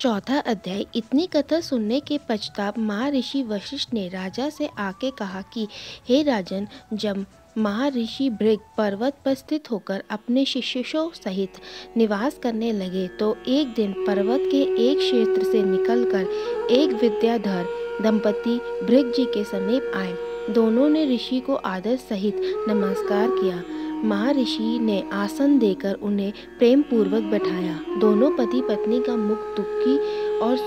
चौथा अध्याय। इतनी कथा सुनने के पश्चात महर्षि वशिष्ठ ने राजा से आके कहा कि हे राजन, जब महर्षि भृगु पर्वत पर स्थित होकर अपने शिष्यों सहित निवास करने लगे तो एक दिन पर्वत के एक क्षेत्र से निकलकर एक विद्याधर दंपति भृगु जी के समीप आए। दोनों ने ऋषि को आदर सहित नमस्कार किया। महर्षि ने आसन देकर उन्हें प्रेम पूर्वक बैठाया। दोनों पति पत्नी का मुख दुखी और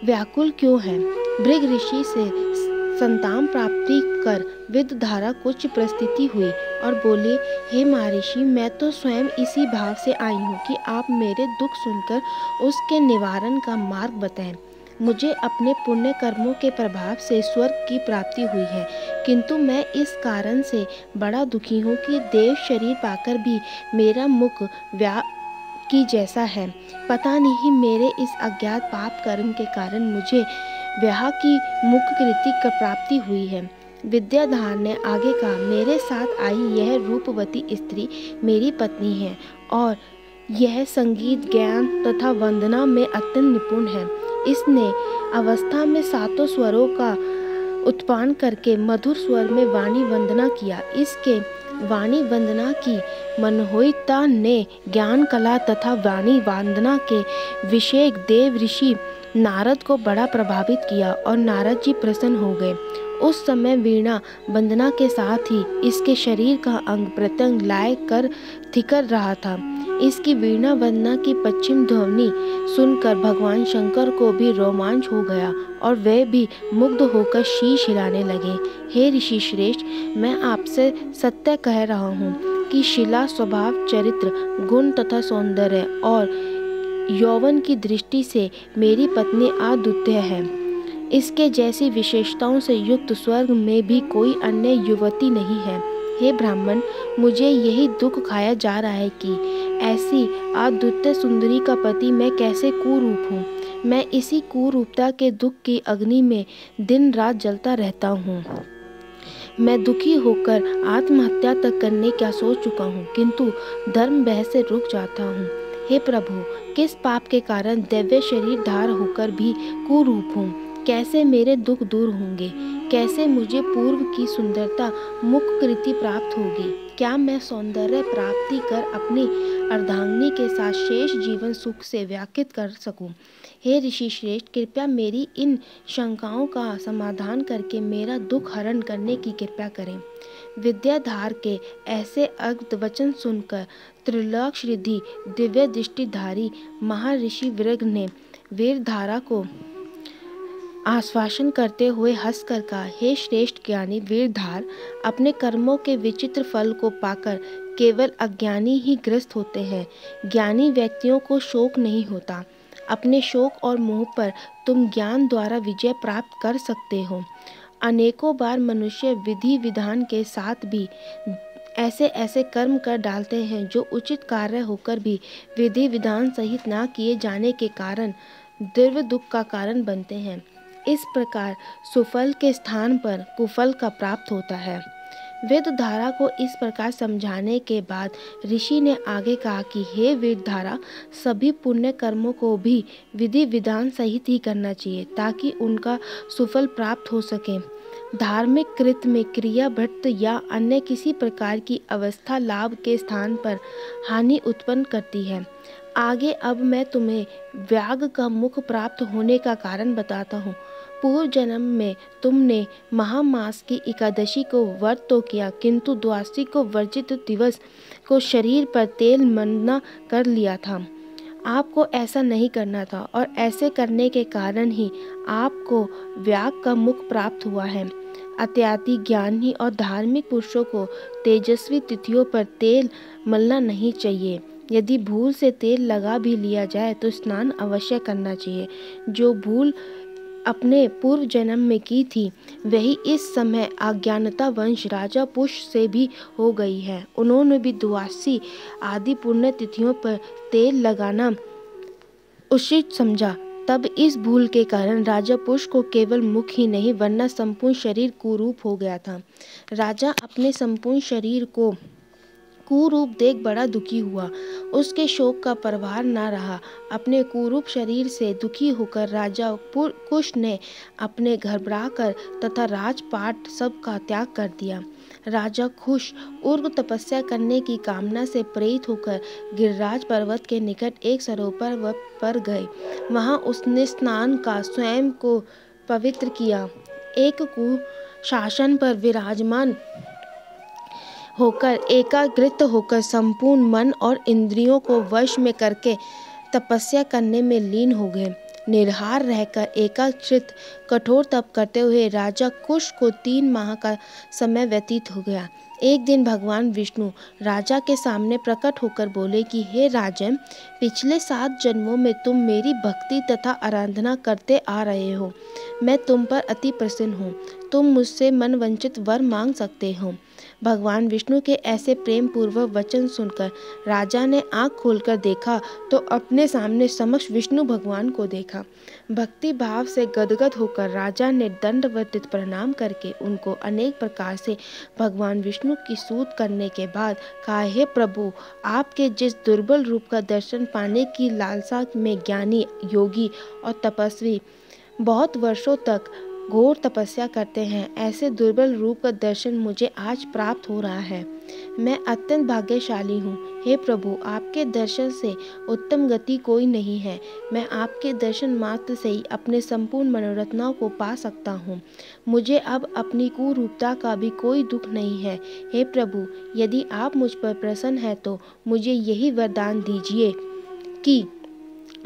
व्याकुल क्यों है? भृगु ऋषि से संतान प्राप्ति कर विद्याधरा कुछ परिस्थिति हुई और बोले, हे महर्षि, मैं तो स्वयं इसी भाव से आई हूँ कि आप मेरे दुख सुनकर उसके निवारण का मार्ग बताएं। मुझे अपने पुण्य कर्मों के प्रभाव से स्वर्ग की प्राप्ति हुई है, किंतु मैं इस कारण से बड़ा दुखी हूँ कि देव शरीर पाकर भी मेरा मुख व्या की जैसा है। पता नहीं मेरे इस अज्ञात पाप कर्म के कारण मुझे व्याह की मुख कृति की प्राप्ति हुई है। विद्याधर ने आगे कहा, मेरे साथ आई यह रूपवती स्त्री मेरी पत्नी है और यह संगीत, ज्ञान तथा वंदना में अत्यंत निपुण है। इसने अवस्था में सातों स्वरों का उत्पादन करके मधुर स्वर में वाणी वंदना किया। इसके वाणी वंदना की मनोहिता ने ज्ञान कला तथा वाणी वंदना के विषय देव ऋषि नारद को बड़ा प्रभावित किया और नारद जी प्रसन्न हो गए। उस समय वीणा वंदना के साथ ही इसके शरीर का अंग प्रत्यंग लाय कर थिकर रहा था। इसकी वीणा वंदना की पश्चिम ध्वनि सुनकर भगवान शंकर को भी रोमांच हो गया और वे भी मुग्ध होकर शीश हिलाने लगे। हे ऋषि श्रेष्ठ, मैं आपसे सत्य कह रहा हूँ कि शिला स्वभाव, चरित्र, गुण तथा सौंदर्य और यौवन की दृष्टि से मेरी पत्नी अद्वितीय है। इसके जैसी विशेषताओं से युक्त स्वर्ग में भी कोई अन्य युवती नहीं है। हे ब्राह्मण, मुझे यही दुख खाया जा रहा है कि ऐसी अद्वितीय सुंदरी का पति मैं कैसे कुरूप हूँ। मैं इसी कुरूपता के दुख की अग्नि में दिन रात जलता रहता हूँ। मैं दुखी होकर आत्महत्या तक करने का सोच चुका हूँ, किंतु धर्म भय से रुक जाता हूँ। हे प्रभु, किस पाप के कारण दिव्य शरीर धार होकर भी कुरूप हूँ? कैसे मेरे दुख दूर होंगे? कैसे मुझे पूर्व की सुंदरता मुख कृति प्राप्त होगी? क्या मैं सौंदर्य प्राप्ति कर अपनी अर्धांगिनी के साथ शेष जीवन सुख से व्याकृत कर सकूं? हे ऋषि श्रेष्ठ, कृपया मेरी इन शंकाओं का समाधान करके मेरा दुख हरण करने की कृपा करें। विद्याधर के ऐसे अद्भुत वचन सुनकर त्रिलोक रिद्धि दिव्य दृष्टिधारी महर्षि भृगु ने वीरधारा को आश्वासन करते हुए हंसकर कहा, हे श्रेष्ठ ज्ञानी वीरधार, अपने कर्मों के विचित्र फल को पाकर केवल अज्ञानी ही ग्रस्त होते हैं। ज्ञानी व्यक्तियों को शोक नहीं होता। अपने शोक और मोह पर तुम ज्ञान द्वारा विजय प्राप्त कर सकते हो। अनेकों बार मनुष्य विधि विधान के साथ भी ऐसे ऐसे कर्म कर डालते हैं जो उचित कार्य होकर भी विधि विधान सहित ना किए जाने के कारण दीर्घ दुख का कारण बनते हैं। इस प्रकार सुफल के स्थान पर कुफल का प्राप्त होता है। विद्याधरा को इस प्रकार समझाने के बाद ऋषि ने आगे कहा कि हे विद्याधरा, सभी पुण्य कर्मों को भी विधि विधान सहित ही करना चाहिए ताकि उनका सुफल प्राप्त हो सके। धार्मिक कृत्य में क्रिया भट्ट या अन्य किसी प्रकार की अवस्था लाभ के स्थान पर हानि उत्पन्न करती है। आगे अब मैं तुम्हें व्याघ्र का मुख प्राप्त होने का कारण बताता हूँ। पूर्व जन्म में तुमने महामास की एकादशी को व्रत तो किया, किंतु द्वादशी को वर्जित दिवस को शरीर पर तेल मलना कर लिया था। आपको ऐसा नहीं करना था और ऐसे करने के कारण ही आपको व्याघ्र का मुख प्राप्त हुआ है। अत्यादि ज्ञानी और धार्मिक पुरुषों को तेजस्वी तिथियों पर तेल मलना नहीं चाहिए। यदि भूल से तेल लगा भी लिया जाए तो स्नान अवश्य करना चाहिए। जो भूल अपने पूर्व जन्म में की थी वही इस समय अज्ञानता वंश राजा पुष्य से भी हो गई है। उन्होंने भी द्वादशी आदि पुण्य तिथियों पर तेल लगाना उचित समझा। तब इस भूल के कारण राजा पुष्य को केवल मुख ही नहीं वरना संपूर्ण शरीर कुरूप हो गया था। राजा अपने संपूर्ण शरीर को कुरूप देख बड़ा दुखी हुआ। उसके शोक का परवार न रहा। अपने कुरूप शरीर से दुखी होकर राजा कुश ने अपने घबराकर तथा राजपाट सब का त्याग कर दिया। राजा कुश उग्र तपस्या करने की कामना से प्रेरित होकर गिरिराज पर्वत के निकट एक सरोवर पर गए। वहां उसने स्नान का स्वयं को पवित्र किया। एक कुशासन पर विराजमान होकर एकाग्रित होकर संपूर्ण मन और इंद्रियों को वश में करके तपस्या करने में लीन हो गए। निर्हार रहकर एकाग्रचित्त कठोर तप करते हुए राजा कुश को 3 माह का समय व्यतीत हो गया। एक दिन भगवान विष्णु राजा के सामने प्रकट होकर बोले कि हे राजन, पिछले 7 जन्मों में तुम मेरी भक्ति तथा आराधना करते आ रहे हो। मैं तुम पर अति प्रसन्न हूँ। तुम मुझसे मनवांछित वर मांग सकते हो। भगवान विष्णु के ऐसे प्रेम पूर्वक वचन सुनकर राजा ने आंख खोलकर देखा तो अपने सामने समक्ष विष्णु भगवान को देखा। भक्ति भाव से गदगद होकर राजा ने दंडवत प्रणाम करके उनको अनेक प्रकार से भगवान विष्णु की स्तुति करने के बाद कहा, हे प्रभु, आपके जिस दुर्बल रूप का दर्शन पाने की लालसा में ज्ञानी, योगी और तपस्वी बहुत वर्षों तक घोर तपस्या करते हैं, ऐसे दुर्बल रूप का दर्शन मुझे आज प्राप्त हो रहा है। मैं अत्यंत भाग्यशाली हूँ। हे प्रभु, आपके दर्शन से उत्तम गति कोई नहीं है। मैं आपके दर्शन मात्र से ही अपने संपूर्ण मनोरथों को पा सकता हूँ। मुझे अब अपनी कुरूपता का भी कोई दुख नहीं है। हे प्रभु, यदि आप मुझ पर प्रसन्न हैं तो मुझे यही वरदान दीजिए कि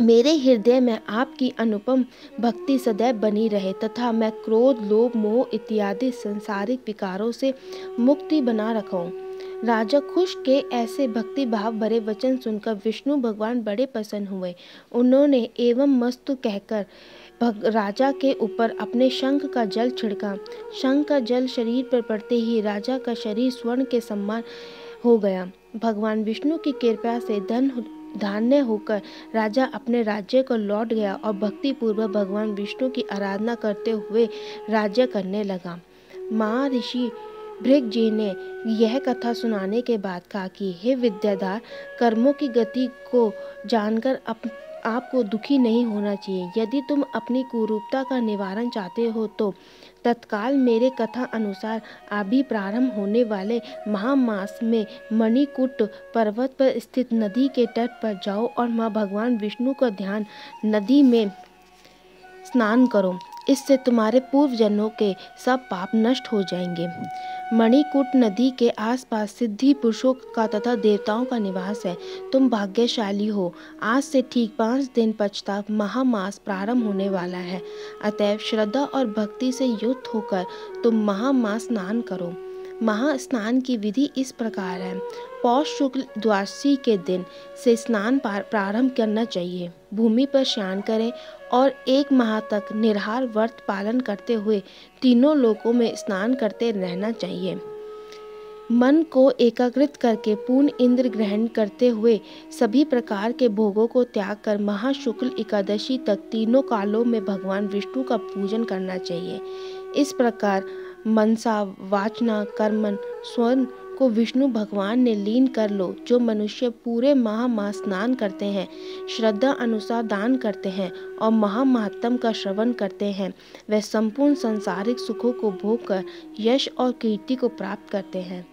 मेरे हृदय में आपकी अनुपम भक्ति सदैव बनी रहे तथा मैं क्रोध, लोभ, मोह इत्यादि सांसारिक विकारों से मुक्ति बना रखूं। राजा कुश के ऐसे भक्ति भाव भरे वचन सुनकर विष्णु भगवान बड़े प्रसन्न हुए। उन्होंने एवं मस्तु कहकर राजा के ऊपर अपने शंख का जल छिड़का। शंख का जल शरीर पर पड़ते ही राजा का शरीर स्वर्ण के समान हो गया। भगवान विष्णु की कृपा से धन्य होकर राजा अपने राज्य को लौट गया और भक्ति पूर्वक भगवान विष्णु की आराधना करते हुए राज्य करने लगा। महर्षि भृग जी ने यह कथा सुनाने के बाद कहा कि हे विद्याधर, कर्मों की गति को जानकर आपको दुखी नहीं होना चाहिए। यदि तुम अपनी कुरूपता का निवारण चाहते हो तो तत्काल मेरे कथा अनुसार अभी प्रारंभ होने वाले महामास में मणिकूट पर्वत पर स्थित नदी के तट पर जाओ और मां भगवान विष्णु का ध्यान नदी में स्नान करो। इससे तुम्हारे पूर्व जन्मों के सब पाप नष्ट हो जाएंगे। मणिकूट नदी के आसपास सिद्धि पुरुषों का तथा देवताओं का निवास है। तुम भाग्यशाली हो। आज से ठीक 5 दिन पश्चात महामास प्रारंभ होने वाला है। अतएव श्रद्धा और भक्ति से युक्त होकर तुम महामास स्नान करो। महास्नान की विधि इस प्रकार है। पौष शुक्ल द्वादशी के दिन से स्नान प्रारंभ करना चाहिए। भूमि पर स्नान करें और 1 माह तक निर्हार व्रत पालन करते हुए तीनों लोकों में स्नान करते रहना चाहिए। मन को एकाग्रित करके पूर्ण इंद्र ग्रहण करते हुए सभी प्रकार के भोगों को त्याग कर महाशुक्ल एकादशी तक तीनों कालों में भगवान विष्णु का पूजन करना चाहिए। इस प्रकार मनसा, वाचना, कर्मन, स्वर्ण को विष्णु भगवान ने लीन कर लो। जो मनुष्य पूरे महामास स्नान करते हैं, श्रद्धा अनुसार दान करते हैं और महामहात्म का श्रवण करते हैं, वे संपूर्ण सांसारिक सुखों को भोग कर यश और कीर्ति को प्राप्त करते हैं,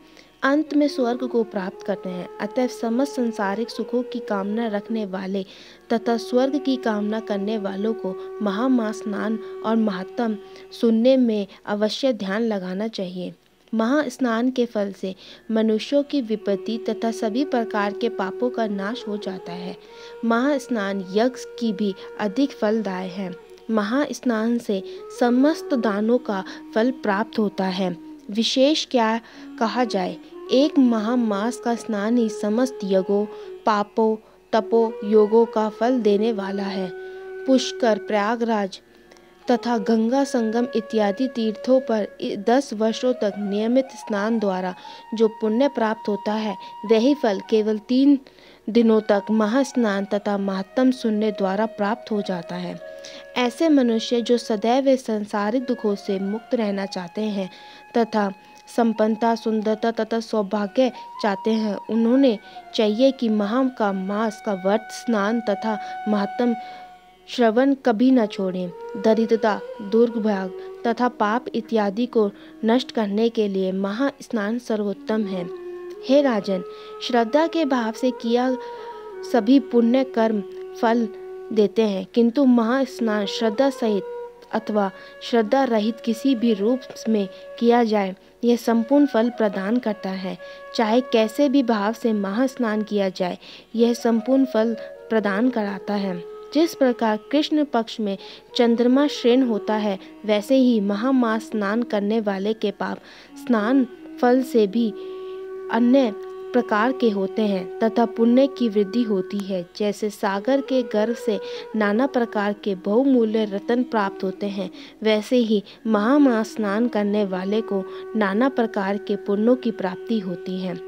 अंत में स्वर्ग को प्राप्त करते हैं। अतः समस्त सांसारिक सुखों की कामना रखने वाले तथा स्वर्ग की कामना करने वालों को महामास स्नान और महात्म सुनने में अवश्य ध्यान लगाना चाहिए। महास्नान के फल से मनुष्यों की विपत्ति तथा सभी प्रकार के पापों का नाश हो जाता है। महास्नान यज्ञ की भी अधिक फलदायक है। महास्नान से समस्त दानों का फल प्राप्त होता है। विशेष क्या कहा जाए, एक महामास का स्नान ही समस्त यज्ञों, पापों, तपो, योगों का फल देने वाला है। पुष्कर, प्रयागराज तथा गंगा संगम इत्यादि तीर्थों पर 10 वर्षों तक नियमित स्नान द्वारा जो पुण्य प्राप्त होता है, वही फल केवल 3 दिनों तक महास्नान तथा महात्म सुनने द्वारा प्राप्त हो जाता है। ऐसे मनुष्य जो सदैव सांसारिक दुखों से मुक्त रहना चाहते हैं तथा संपन्नता, सुंदरता तथा सौभाग्य चाहते हैं, उन्होंने चाहिए कि माह का मास का व्रत, स्नान तथा महात्म श्रवण कभी न छोड़ें। दरिद्रता, दुर्भाग्य तथा पाप इत्यादि को नष्ट करने के लिए महा स्नान सर्वोत्तम है। हे राजन, श्रद्धा के भाव से किया सभी पुण्य कर्म फल देते हैं, किंतु महा स्नान श्रद्धा सहित अथवा श्रद्धा रहित किसी भी रूप में किया जाए, यह संपूर्ण फल प्रदान करता है। चाहे कैसे भी भाव से महा स्नान किया जाए, यह संपूर्ण फल प्रदान कराता है। जिस प्रकार कृष्ण पक्ष में चंद्रमा श्रेण होता है, वैसे ही महामास स्नान करने वाले के पाप स्नान फल से भी अन्य प्रकार के होते हैं तथा पुण्य की वृद्धि होती है। जैसे सागर के गर्भ से नाना प्रकार के बहुमूल्य रत्न प्राप्त होते हैं, वैसे ही महामास स्नान करने वाले को नाना प्रकार के पुण्यों की प्राप्ति होती है।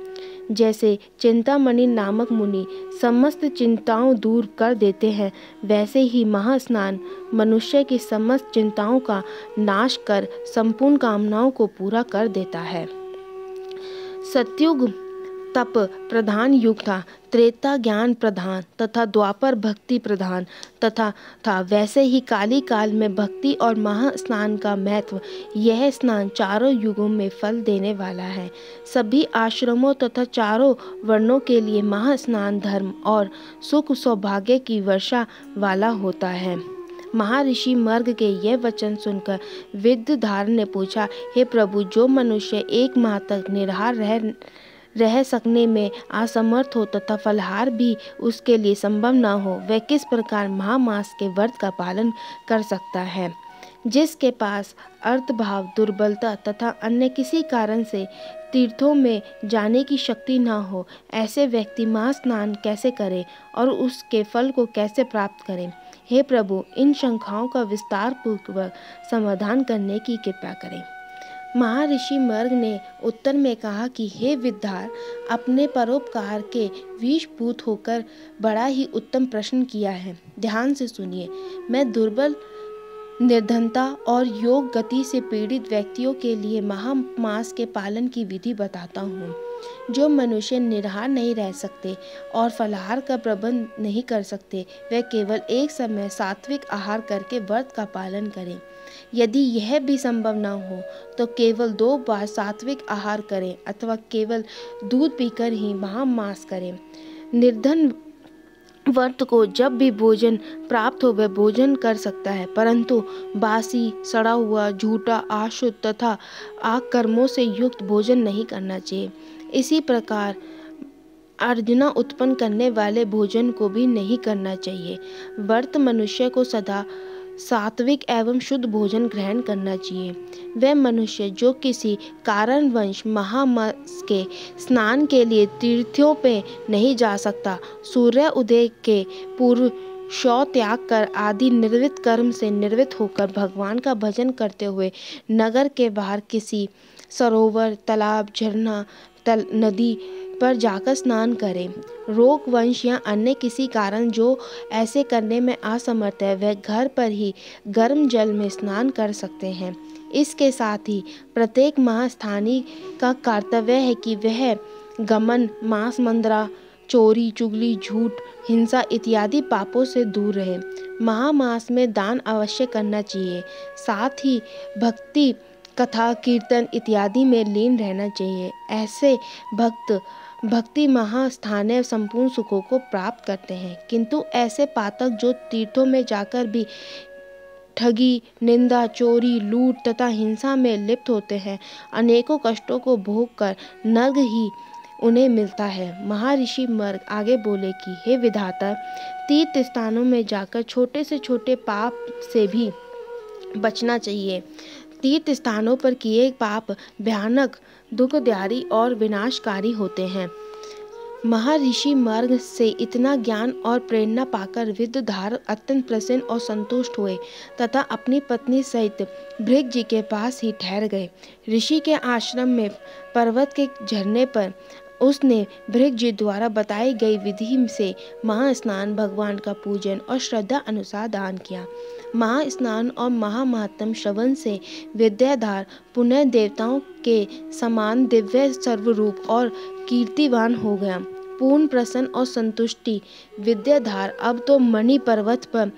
जैसे चिंतामणि नामक मुनि समस्त चिंताओं दूर कर देते हैं, वैसे ही महास्नान मनुष्य की समस्त चिंताओं का नाश कर संपूर्ण कामनाओं को पूरा कर देता है। सतयुग तप प्रधान युग था, त्रेता ज्ञान प्रधान तथा द्वापर भक्ति प्रधान था। वैसे ही काली काल में भक्ति और महास्नान का महत्व, यह स्नान चारों युगों में फल देने वाला है। सभी आश्रमों तथा चारों वर्णों के लिए महास्नान धर्म और सुख सौभाग्य की वर्षा वाला होता है। महर्षि मर्ग के यह वचन सुनकर विद्याधर ने पूछा, हे प्रभु, जो मनुष्य एक माह तक निराहार रह सकने में असमर्थ हो तथा फलाहार भी उसके लिए संभव न हो, वह किस प्रकार महामास के व्रत का पालन कर सकता है। जिसके पास अर्थभाव, दुर्बलता तथा अन्य किसी कारण से तीर्थों में जाने की शक्ति न हो, ऐसे व्यक्ति महास्नान कैसे करे और उसके फल को कैसे प्राप्त करें। हे प्रभु, इन शंकाओं का विस्तार पूर्वक समाधान करने की कृपा करें। महर्षि मर्ग ने उत्तर में कहा कि हे विद्याधर, अपने परोपकार के विषभूत होकर बड़ा ही उत्तम प्रश्न किया है। ध्यान से सुनिए। मैं दुर्बल, निर्धनता और योग गति से पीड़ित व्यक्तियों के लिए महामास के पालन की विधि बताता हूँ। जो मनुष्य निराहार नहीं रह सकते और फलाहार का प्रबंध नहीं कर सकते, वे केवल एक समय सात्विक आहार करके व्रत का पालन करें। यदि यह भी संभव न हो तो केवल 2 बार सात्विक आहार करें अथवा केवल दूध पीकर ही महामास करें। निर्धन व्रत को जब भी भोजन प्राप्त हो वह भोजन कर सकता है, परंतु बासी, सड़ा हुआ, झूठा, अशुद्ध तथा आकर्मों से युक्त भोजन नहीं करना चाहिए। इसी प्रकार अर्जना उत्पन्न करने वाले भोजन को भी नहीं करना चाहिए। व्रत मनुष्य को सदा सात्विक एवं शुद्ध भोजन ग्रहण करना चाहिए। वह मनुष्य जो किसी कारणवश महामास के स्नान के लिए तीर्थों पे नहीं जा सकता, सूर्य उदय के पूर्व शौ त्याग कर आदि निर्वित कर्म से निर्वित होकर भगवान का भजन करते हुए नगर के बाहर किसी सरोवर, तालाब, झरना, नदी पर जाकर स्नान करें। रोग, वंश या अन्य किसी कारण जो ऐसे करने में असमर्थ है, वह घर पर ही गर्म जल में स्नान कर सकते हैं। इसके साथ ही प्रत्येक महास्थानी का कर्तव्य है कि वह गमन, मांस, मंद्रा, चोरी, चुगली, झूठ, हिंसा इत्यादि पापों से दूर रहे। महामास में दान अवश्य करना चाहिए। साथ ही भक्ति, कथा, कीर्तन इत्यादि में लीन रहना चाहिए। ऐसे भक्ति महास्थानीय संपूर्ण सुखों को प्राप्त करते हैं, किंतु ऐसे पातक जो तीर्थों में जाकर भी ठगी, निंदा, चोरी, लूट तथा हिंसा में लिप्त होते हैं, अनेकों कष्टों को भोग कर नर्क ही उन्हें मिलता है। महर्षि मर्ग आगे बोले कि हे विधाता, तीर्थ स्थानों में जाकर छोटे से छोटे पाप से भी बचना चाहिए। तीर्थ स्थानों पर किए पाप भयानक, दुखदायी और विनाशकारी होते हैं। महर्षि मर्ग से इतना ज्ञान और प्रेरणा पाकर विद्याधर अत्यंत प्रसन्न और संतुष्ट हुए तथा अपनी पत्नी सहित भृग जी के पास ही ठहर गए। ऋषि के आश्रम में पर्वत के झरने पर उसने भृग जी द्वारा बताई गई विधि से महास्नान, भगवान का पूजन और श्रद्धा अनुसार दान किया। महास्नान और महामहात्म श्रवण से विद्याधर पुनः देवताओं के समान दिव्य सर्वरूप और कीर्तिवान हो गया। पूर्ण प्रसन्न और संतुष्टि विद्याधर अब तो मणि पर्वत पर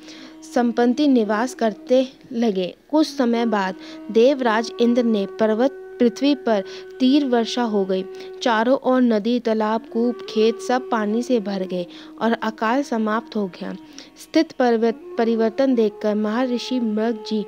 संपत्ति निवास करते लगे। कुछ समय बाद देवराज इंद्र ने पर्वत पृथ्वी पर तीव्र वर्षा हो गई। चारों ओर नदी, तालाब, कूप, खेत सब पानी से भर गए और अकाल समाप्त हो गया। स्थित परिवर्तन देखकर महर्षि मृग जी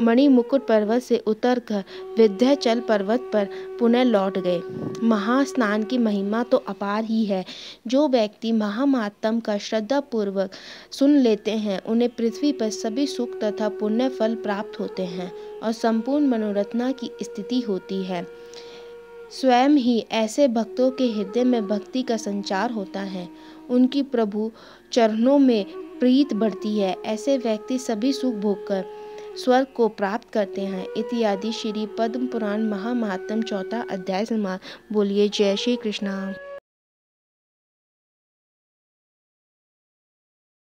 मणिमुकुट पर्वत से उतरकर विंध्याचल पर्वत पर पुनः लौट गए। महास्नान की महिमा तो अपार ही है। जो व्यक्ति महात्म्य का श्रद्धापूर्वक सुन लेते हैं, उन्हें पृथ्वी पर सभी सुख तथा पुण्य फल प्राप्त होते हैं और संपूर्ण मनोरथना की स्थिति होती है। स्वयं ही ऐसे भक्तों के हृदय में भक्ति का संचार होता है, उनकी प्रभु चरणों में प्रीत बढ़ती है। ऐसे व्यक्ति सभी सुख भोगकर स्वर्ग को प्राप्त करते हैं। इत्यादि श्री पद्म पुराण महात्म्य 4 अध्याय समाप्त। बोलिए जय श्री कृष्ण।